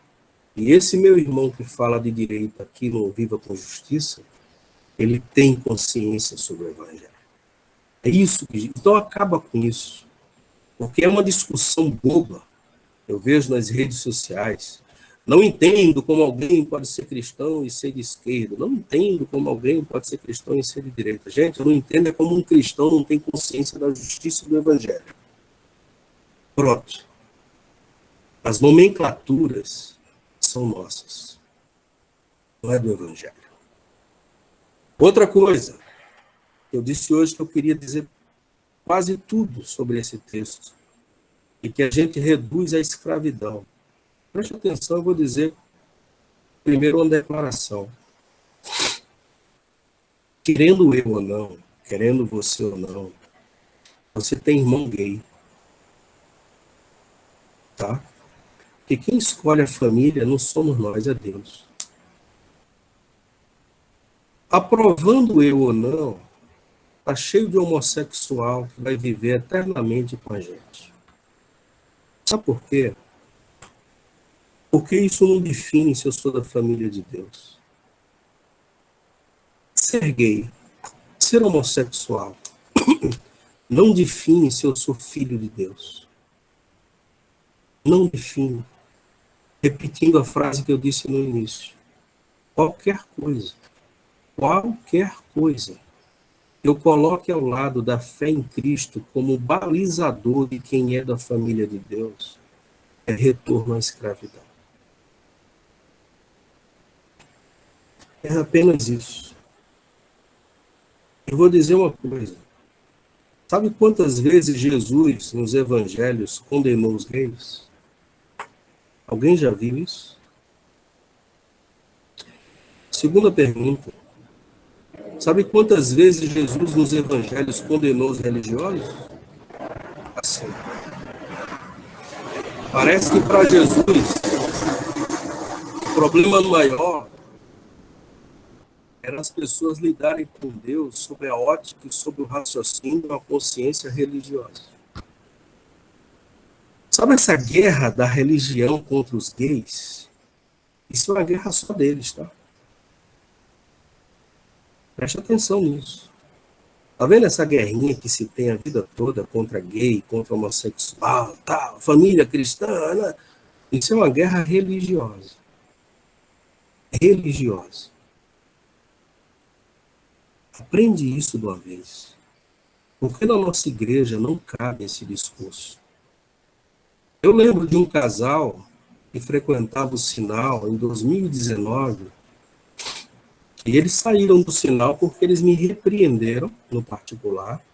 E esse meu irmão que fala de direita aqui no Viva com Justiça, ele tem consciência sobre o Evangelho. É isso. Então acaba com isso. Porque é uma discussão boba. Eu vejo nas redes sociais. Não entendo como alguém pode ser cristão e ser de esquerda. Não entendo como alguém pode ser cristão e ser de direita. Gente, eu não entendo é como um cristão não tem consciência da justiça do evangelho. Pronto. As nomenclaturas são nossas. Não é do evangelho. Outra coisa, eu disse hoje que eu queria dizer quase tudo sobre esse texto e que a gente reduz à escravidão. Preste atenção, eu vou dizer primeiro uma declaração. Querendo eu ou não, querendo você ou não, você tem irmão gay, tá? Porque quem escolhe a família não somos nós, é Deus. Aprovando eu ou não, tá cheio de homossexual que vai viver eternamente com a gente. Sabe por quê? Porque isso não define se eu sou da família de Deus. Ser gay, ser homossexual, não define se eu sou filho de Deus. Não define. Repetindo a frase que eu disse no início. Qualquer coisa, eu coloque ao lado da fé em Cristo como balizador de quem é da família de Deus, é retorno à escravidão. É apenas isso. Eu vou dizer uma coisa. Sabe quantas vezes Jesus, nos evangelhos, condenou os gays? Alguém já viu isso? Segunda pergunta. Sabe quantas vezes Jesus, nos evangelhos, condenou os religiosos? Assim. Parece que para Jesus, o problema maior era as pessoas lidarem com Deus sob a ótica e sob o raciocínio de uma consciência religiosa. Sabe essa guerra da religião contra os gays? Isso é uma guerra só deles, tá? Preste atenção nisso. Tá vendo essa guerrinha que se tem a vida toda contra gay, contra homossexual, tal, família cristã, né? Isso é uma guerra religiosa. Religiosa. Aprende isso de uma vez. Porque na nossa igreja não cabe esse discurso. Eu lembro de um casal que frequentava o Sinal em 2019 e eles saíram do Sinal porque eles me repreenderam no particular,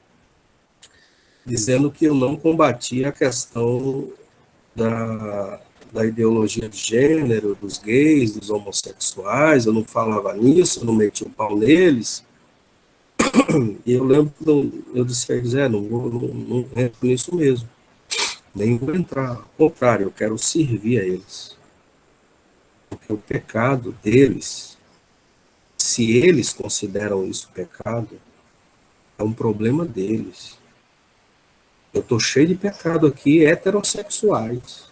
dizendo que eu não combatia a questão da ideologia de gênero, dos gays, dos homossexuais, eu não falava nisso, eu não metia o pau neles. E eu lembro que eu disse a eles, não entro nisso mesmo, nem vou entrar. Ao contrário, eu quero servir a eles. Porque o pecado deles, se eles consideram isso pecado, é um problema deles. Eu estou cheio de pecado aqui, heterossexuais.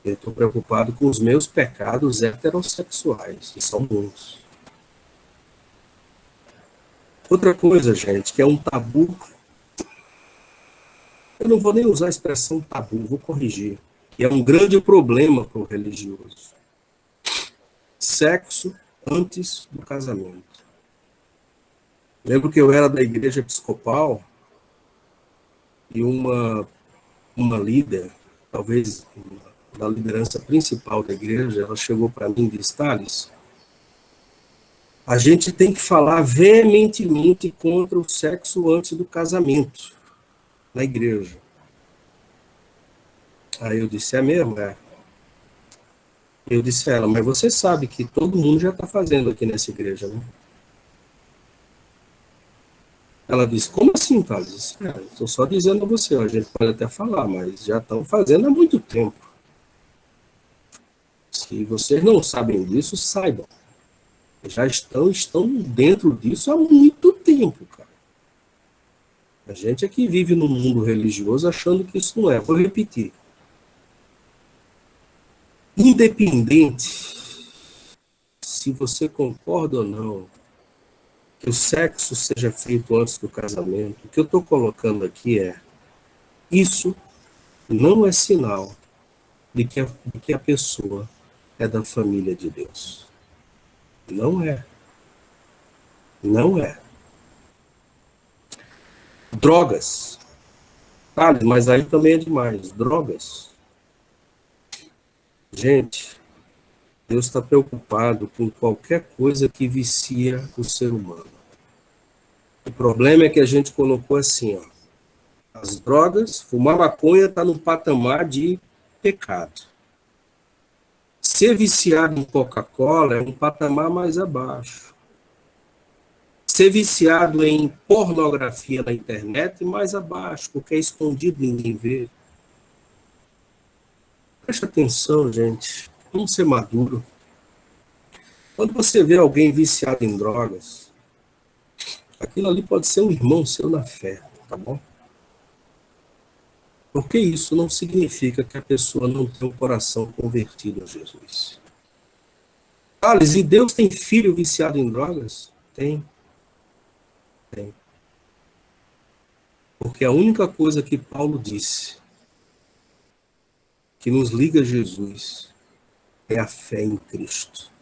Eu estou preocupado com os meus pecados heterossexuais, e são muitos. Outra coisa, gente, que é um tabu. Eu não vou nem usar a expressão tabu, vou corrigir. Que é um grande problema para o religioso. Sexo antes do casamento. Lembro que eu era da igreja episcopal e uma líder, talvez da liderança principal da igreja, ela chegou para mim e disse, Thales, a gente tem que falar veementemente contra o sexo antes do casamento na igreja. Aí eu disse, é mesmo? É. Eu disse a ela, mas você sabe que todo mundo já está fazendo aqui nessa igreja, né? Ela disse, como assim, Thales? Estou só dizendo a você, a gente pode até falar, mas já estão fazendo há muito tempo. Se vocês não sabem disso, saibam. Já estão dentro disso há muito tempo, cara. A gente é que vive no mundo religioso achando que isso não é. Vou repetir. Independente se você concorda ou não que o sexo seja feito antes do casamento. O que eu estou colocando aqui é: isso não é sinal de que a pessoa é da família de Deus. Não é. Não é. Drogas. Ah, mas aí também é demais. Drogas. Gente, Deus está preocupado com qualquer coisa que vicia o ser humano. O problema é que a gente colocou assim, ó, as drogas, fumar maconha está no patamar de pecado. Ser viciado em Coca-Cola é um patamar mais abaixo. Ser viciado em pornografia na internet, mais abaixo, porque é escondido, ninguém vê. Preste atenção, gente. Vamos ser maduro. Quando você vê alguém viciado em drogas, aquilo ali pode ser um irmão seu na fé, tá bom? Porque isso não significa que a pessoa não tem um coração convertido a Jesus. Thales, e Deus tem filho viciado em drogas? Tem. Tem. Porque a única coisa que Paulo disse que nos liga a Jesus é a fé em Cristo.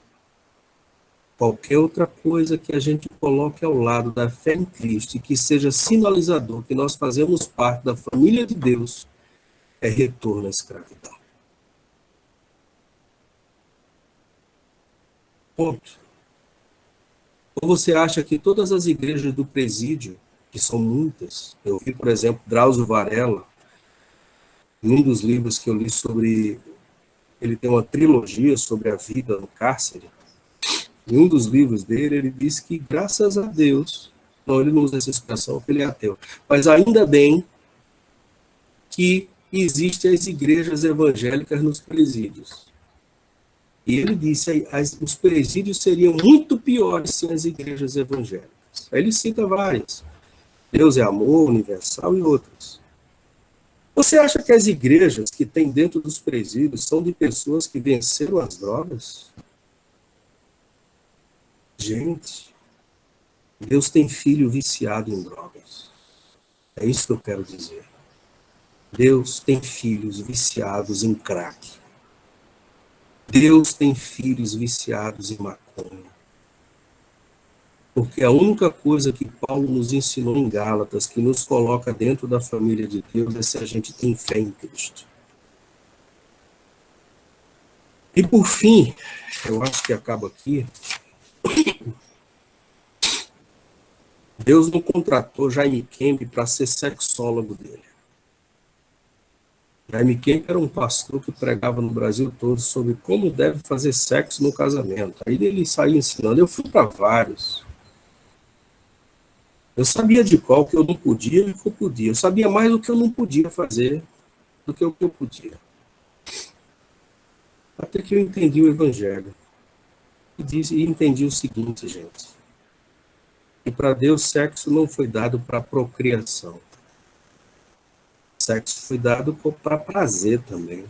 Qualquer outra coisa que a gente coloque ao lado da fé em Cristo e que seja sinalizador que nós fazemos parte da família de Deus é retorno à escravidão. Ponto. Ou você acha que todas as igrejas do presídio, que são muitas, eu vi, por exemplo, Drauzio Varela, em um dos livros que eu li sobre, ele tem uma trilogia sobre a vida no cárcere, em um dos livros dele, ele diz que, graças a Deus, não, ele não usa essa expressão, porque ele é ateu, mas ainda bem que existem as igrejas evangélicas nos presídios. E ele disse que os presídios seriam muito piores sem as igrejas evangélicas. Aí ele cita várias. Deus é amor, universal e outras. Você acha que as igrejas que tem dentro dos presídios são de pessoas que venceram as drogas? Gente, Deus tem filho viciado em drogas. É isso que eu quero dizer. Deus tem filhos viciados em crack. Deus tem filhos viciados em maconha. Porque a única coisa que Paulo nos ensinou em Gálatas, que nos coloca dentro da família de Deus, é se a gente tem fé em Cristo. E por fim, eu acho que acaba aqui, Deus não contratou Jaime Kemp para ser sexólogo dele. Jaime Kemp era um pastor que pregava no Brasil todo sobre como deve fazer sexo no casamento. Aí ele saía ensinando. Eu fui para vários. Eu sabia de qual que eu não podia e o que eu podia. Eu sabia mais do que eu não podia fazer do que o que eu podia. Até que eu entendi o Evangelho. E entendi o seguinte, gente. Que para Deus sexo não foi dado para procriação. Sexo foi dado para prazer também.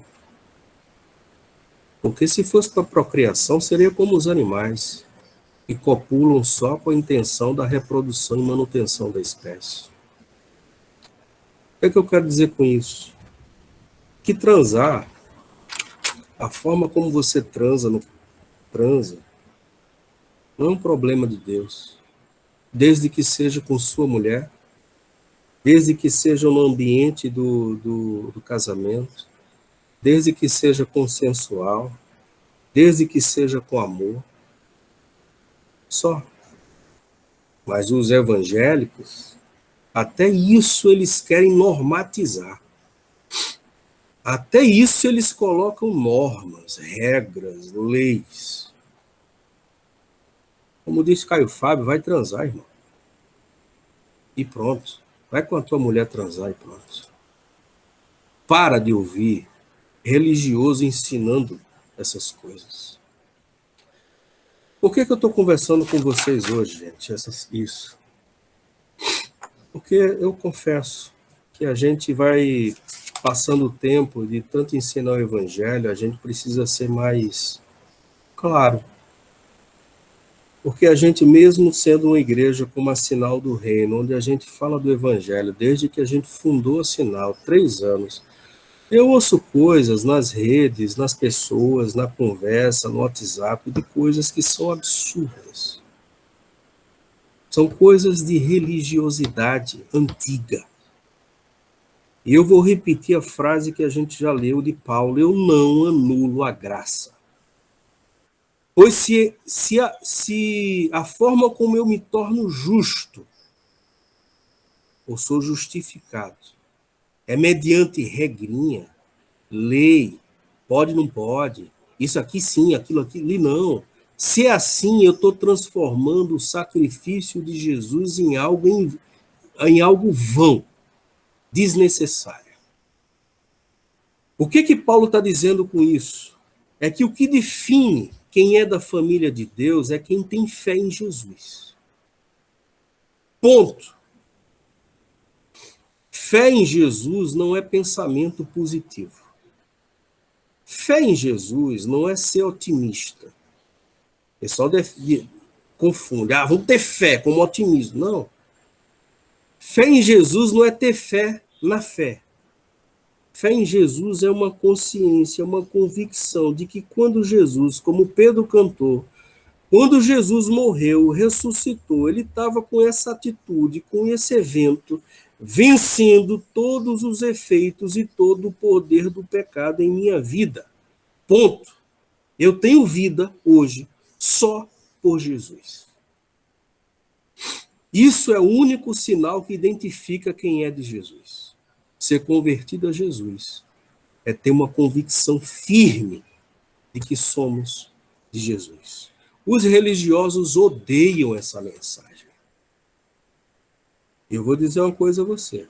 Porque se fosse para procriação, seria como os animais, que copulam só com a intenção da reprodução e manutenção da espécie. O que eu quero dizer com isso? Que transar, a forma como você transa, não é um problema de Deus. Desde que seja com sua mulher, desde que seja no ambiente do casamento, desde que seja consensual, desde que seja com amor. Só. Mas os evangélicos, até isso eles querem normatizar. Até isso eles colocam normas, regras, leis. Como disse Caio Fábio, vai transar, irmão. E pronto. Vai com a tua mulher transar e pronto. Para de ouvir religioso ensinando essas coisas. Por que eu estou conversando com vocês hoje, gente? Isso. Porque eu confesso que a gente vai passando o tempo de tanto ensinar o evangelho, a gente precisa ser mais claro. Porque a gente, mesmo sendo uma igreja como a Sinal do Reino, onde a gente fala do Evangelho, desde que a gente fundou a Sinal, 3 anos, eu ouço coisas nas redes, nas pessoas, na conversa, no WhatsApp, de coisas que são absurdas. São coisas de religiosidade antiga. E eu vou repetir a frase que a gente já leu de Paulo: eu não anulo a graça. Pois se a forma como eu me torno justo, ou sou justificado, é mediante regrinha, lei, pode, não pode, isso aqui sim, aquilo aqui, ali não. Se é assim, eu estou transformando o sacrifício de Jesus em algo vão, desnecessário. O que Paulo está dizendo com isso? É que o que define quem é da família de Deus é quem tem fé em Jesus. Ponto. Fé em Jesus não é pensamento positivo. Fé em Jesus não é ser otimista. O pessoal confunde. Vamos ter fé como otimismo. Não. Fé em Jesus não é ter fé na fé. Fé em Jesus é uma consciência, uma convicção de que quando Jesus, como Pedro cantou, quando Jesus morreu, ressuscitou, ele estava com essa atitude, com esse evento, vencendo todos os efeitos e todo o poder do pecado em minha vida. Ponto. Eu tenho vida hoje só por Jesus. Isso é o único sinal que identifica quem é de Jesus. Ser convertido a Jesus é ter uma convicção firme de que somos de Jesus. Os religiosos odeiam essa mensagem. Eu vou dizer uma coisa a você.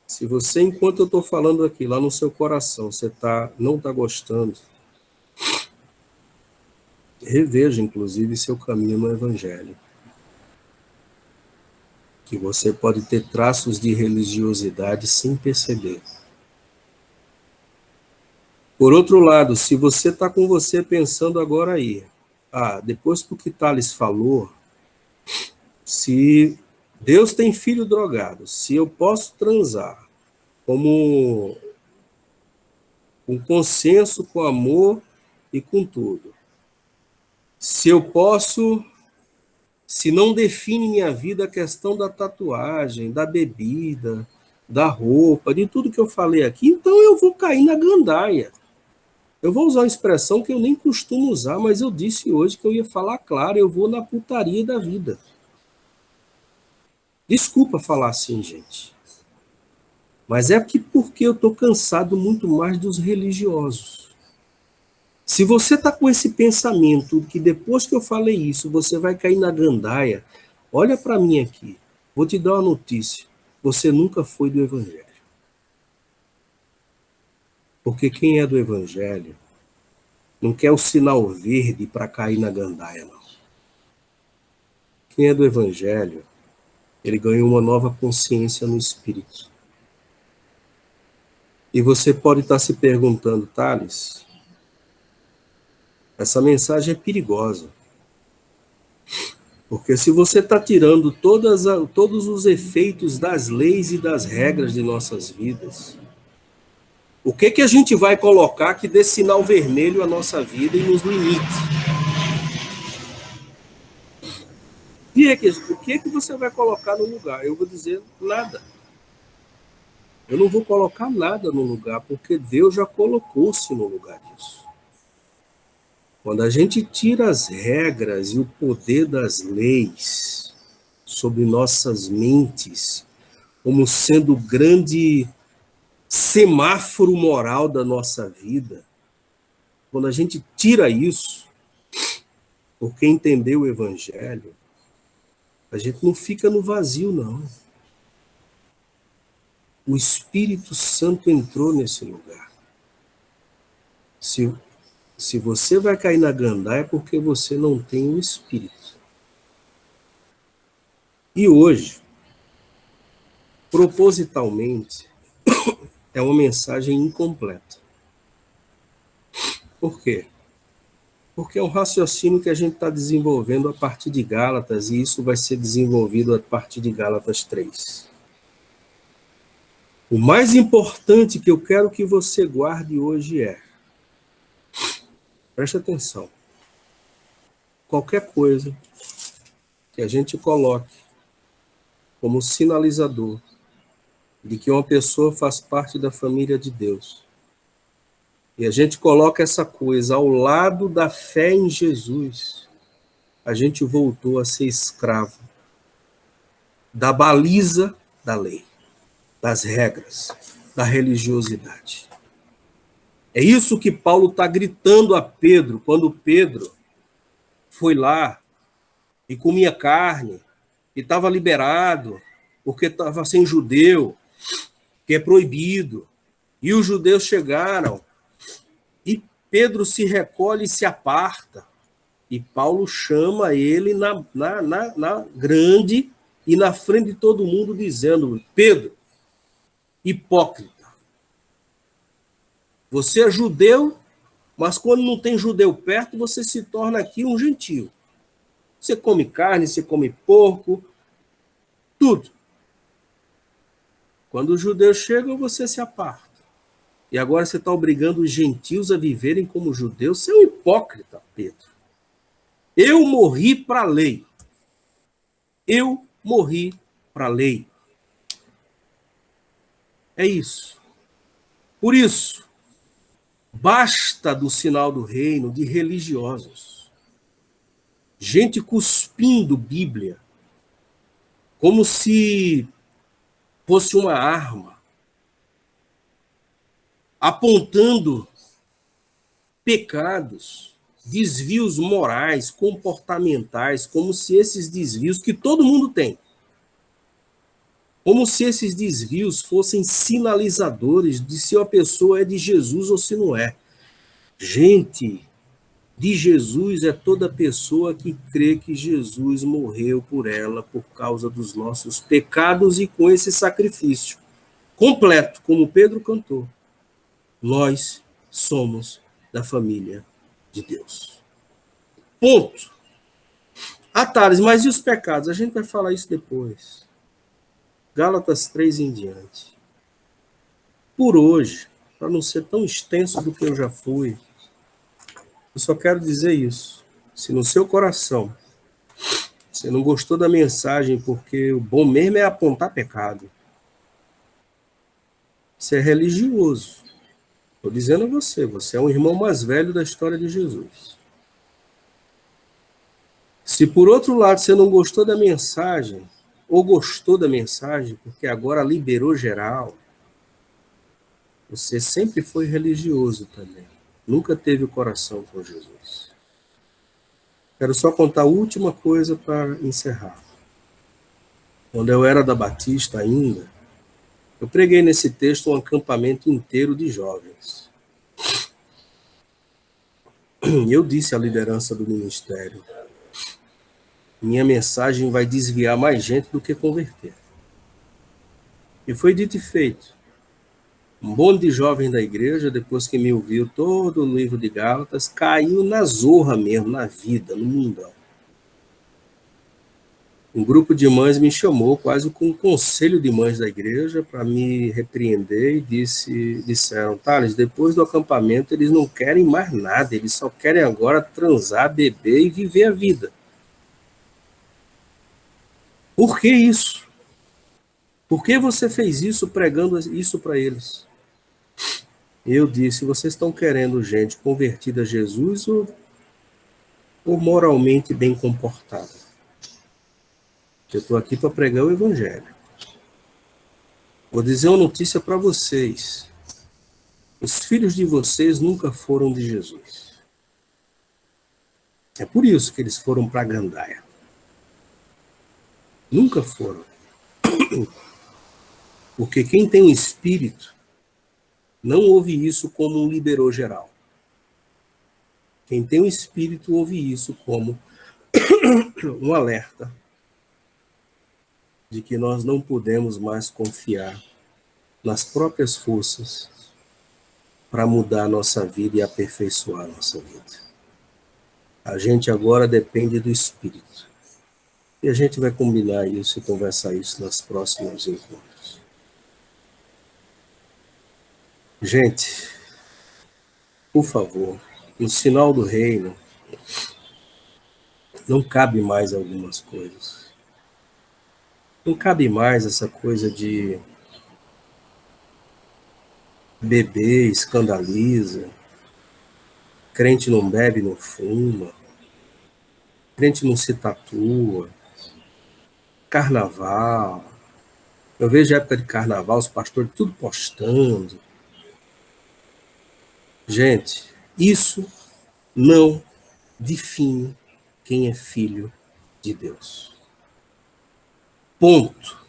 Se você, enquanto eu estou falando aqui, lá no seu coração, você não está gostando, reveja, inclusive, seu caminho no Evangelho. Que você pode ter traços de religiosidade sem perceber. Por outro lado, se você está com você pensando agora aí, depois do que Thales falou, se Deus tem filho drogado, se eu posso transar como com consenso, com amor e com tudo, se eu posso, se não define minha vida a questão da tatuagem, da bebida, da roupa, de tudo que eu falei aqui, então eu vou cair na gandaia. Eu vou usar uma expressão que eu nem costumo usar, mas eu disse hoje que eu ia falar claro, eu vou na putaria da vida. Desculpa falar assim, gente. Mas é porque eu estou cansado muito mais dos religiosos. Se você está com esse pensamento que depois que eu falei isso, você vai cair na gandaia, olha para mim aqui. Vou te dar uma notícia. Você nunca foi do Evangelho. Porque quem é do Evangelho não quer o sinal verde para cair na gandaia, não. Quem é do Evangelho, ele ganhou uma nova consciência no Espírito. E você pode estar se perguntando, Thales, essa mensagem é perigosa. Porque se você está tirando todos os efeitos das leis e das regras de nossas vidas, o que a gente vai colocar que dê sinal vermelho à nossa vida e nos limite? O que você vai colocar no lugar? Eu vou dizer nada. Eu não vou colocar nada no lugar, porque Deus já colocou-se no lugar disso. Quando a gente tira as regras e o poder das leis sobre nossas mentes, como sendo o grande semáforo moral da nossa vida, quando a gente tira isso, porque entendeu o Evangelho, a gente não fica no vazio, não. O Espírito Santo entrou nesse lugar. Se você vai cair na gandaia é porque você não tem o Espírito. E hoje, propositalmente, é uma mensagem incompleta. Por quê? Porque é um raciocínio que a gente está desenvolvendo a partir de Gálatas, e isso vai ser desenvolvido a partir de Gálatas 3. O mais importante que eu quero que você guarde hoje é, preste atenção, qualquer coisa que a gente coloque como sinalizador de que uma pessoa faz parte da família de Deus, e a gente coloca essa coisa ao lado da fé em Jesus, a gente voltou a ser escravo da baliza da lei, das regras, da religiosidade. É isso que Paulo está gritando a Pedro, quando Pedro foi lá e comia carne, e estava liberado, porque estava sem judeu, que é proibido. E os judeus chegaram, e Pedro se recolhe e se aparta. E Paulo chama ele na grande e na frente de todo mundo, dizendo: Pedro, hipócrita, você é judeu, mas quando não tem judeu perto, você se torna aqui um gentio. Você come carne, você come porco, tudo. Quando os judeus chegam, você se aparta. E agora você está obrigando os gentios a viverem como judeus. Você é um hipócrita, Pedro. Eu morri para a lei. Eu morri para a lei. É isso. Por isso, basta do sinal do reino de religiosos. Gente cuspindo Bíblia, como se fosse uma arma, apontando pecados, desvios morais, comportamentais, como se esses desvios, que todo mundo tem, como se esses desvios fossem sinalizadores de se a pessoa é de Jesus ou se não é. Gente, de Jesus é toda pessoa que crê que Jesus morreu por ela por causa dos nossos pecados, e com esse sacrifício completo, como Pedro cantou, nós somos da família de Deus. Ponto. Thales, mas e os pecados? A gente vai falar isso depois. Gálatas 3 em diante. Por hoje, para não ser tão extenso do que eu já fui, eu só quero dizer isso. Se no seu coração você não gostou da mensagem, porque o bom mesmo é apontar pecado, você é religioso. Estou dizendo a você, você é um irmão mais velho da história de Jesus. Se por outro lado você não gostou da mensagem, ou gostou da mensagem, porque agora liberou geral, você sempre foi religioso também. Nunca teve o coração com Jesus. Quero só contar a última coisa para encerrar. Quando eu era da Batista ainda, eu preguei nesse texto um acampamento inteiro de jovens. E eu disse à liderança do ministério: minha mensagem vai desviar mais gente do que converter. E foi dito e feito. Um monte de jovem da igreja, depois que me ouviu todo o livro de Gálatas, caiu na zorra mesmo, na vida, no mundão. Um grupo de mães me chamou, quase com um conselho de mães da igreja, para me repreender, e disseram: Thales, depois do acampamento eles não querem mais nada, eles só querem agora transar, beber e viver a vida. Por que isso? Por que você fez isso, pregando isso para eles? Eu disse: vocês estão querendo gente convertida a Jesus ou moralmente bem comportada? Eu estou aqui para pregar o evangelho. Vou dizer uma notícia para vocês. Os filhos de vocês nunca foram de Jesus. É por isso que eles foram para a gandaia. Nunca foram. Porque quem tem um espírito não ouve isso como um liberou geral. Quem tem um espírito ouve isso como um alerta de que nós não podemos mais confiar nas próprias forças para mudar a nossa vida e aperfeiçoar a nossa vida. A gente agora depende do Espírito. E a gente vai combinar isso e conversar isso nos próximos encontros. Gente, por favor, no sinal do reino, não cabe mais algumas coisas. Não cabe mais essa coisa de beber, escandaliza, crente não bebe, não fuma, crente não se tatua, carnaval. Eu vejo a época de carnaval, os pastores tudo postando. Gente, isso não define quem é filho de Deus. Ponto.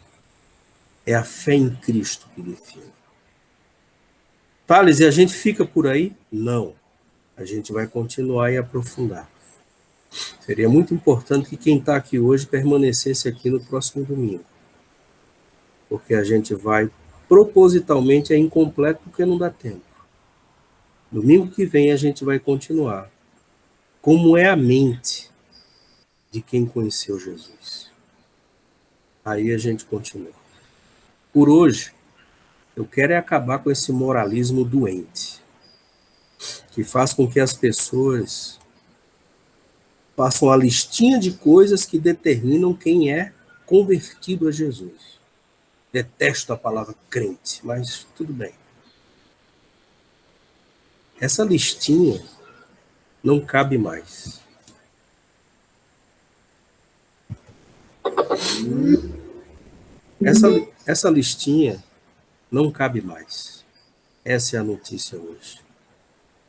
É a fé em Cristo que define. Thales, e a gente fica por aí? Não. A gente vai continuar e aprofundar. Seria muito importante que quem está aqui hoje permanecesse aqui no próximo domingo. Porque a gente vai, propositalmente, é incompleto porque não dá tempo. Domingo que vem a gente vai continuar. Como é a mente de quem conheceu Jesus? Aí a gente continua. Por hoje, eu quero é acabar com esse moralismo doente, que faz com que as pessoas façam a listinha de coisas que determinam quem é convertido a Jesus. Detesto a palavra crente, mas tudo bem. Essa listinha não cabe mais. Essa listinha não cabe mais. Essa é a notícia hoje.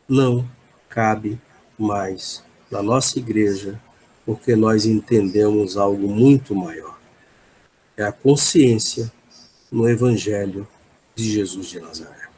Não cabe mais na nossa igreja, porque nós entendemos algo muito maior. É a consciência no Evangelho de Jesus de Nazaré.